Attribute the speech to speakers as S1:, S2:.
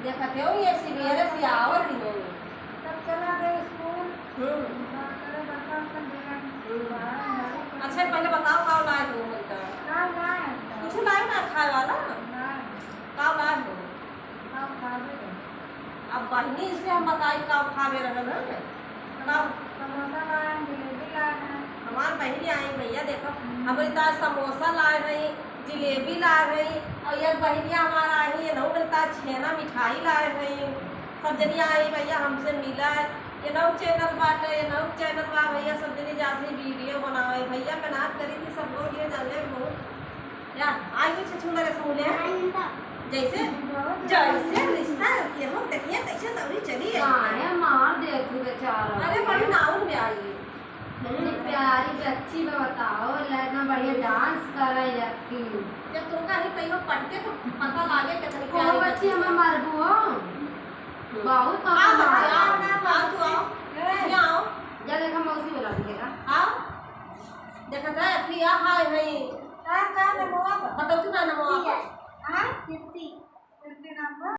S1: देखा थे ये सीरियल से आवत नहीं हो
S2: सब चला गए स्कूल।
S1: अच्छा पहले बताओ का लाए हो बोलता कुछ लाए ना खाए वाला का लाए हो अब बहनी से हम बताई का खावे रहन ना
S2: समोसा लाए, जलेबी लाए हैं।
S1: हमार बहनी आई भैया देखो हमारी ताज समोसा लाए रही, जलेबी लाए रही और ये बहनिया हमारा आई ये नौ मेरे ताज छेना मिठाई लाए रही। सब जनी आई भैया हमसे मिला है ये नौ चैनल बाटे ये नौ चैनल बा भैया सब जनी जाती वीडियो बनावे भैया मेहनत करी थी सब लोग ये जाने बहुत या आई कुछ छुंदर समूले जैसे जैसे रिश्ता के हो देखिए कैसे दौड़ी चली है
S3: आए मार दे तू बेचारा।
S1: अरे बड़ी नाउन में आई
S3: इतनी प्यारी बच्ची में बताओ इतना बढ़िया डांस कर रही लड़की।
S1: जब तुमका ही कहीं पटके तो पता लागे कितनी
S3: को
S1: प्यारी
S3: बच्ची हमें मारबू हो बहुत
S1: आओ बच्चे आओ तू आओ यहाँ आओ
S3: जा देखा मौसी बोला दिखेगा
S1: आओ देखा था प्रिया हाय है
S2: का नमवा
S1: बताओ तू ना नमो
S2: हां कितनी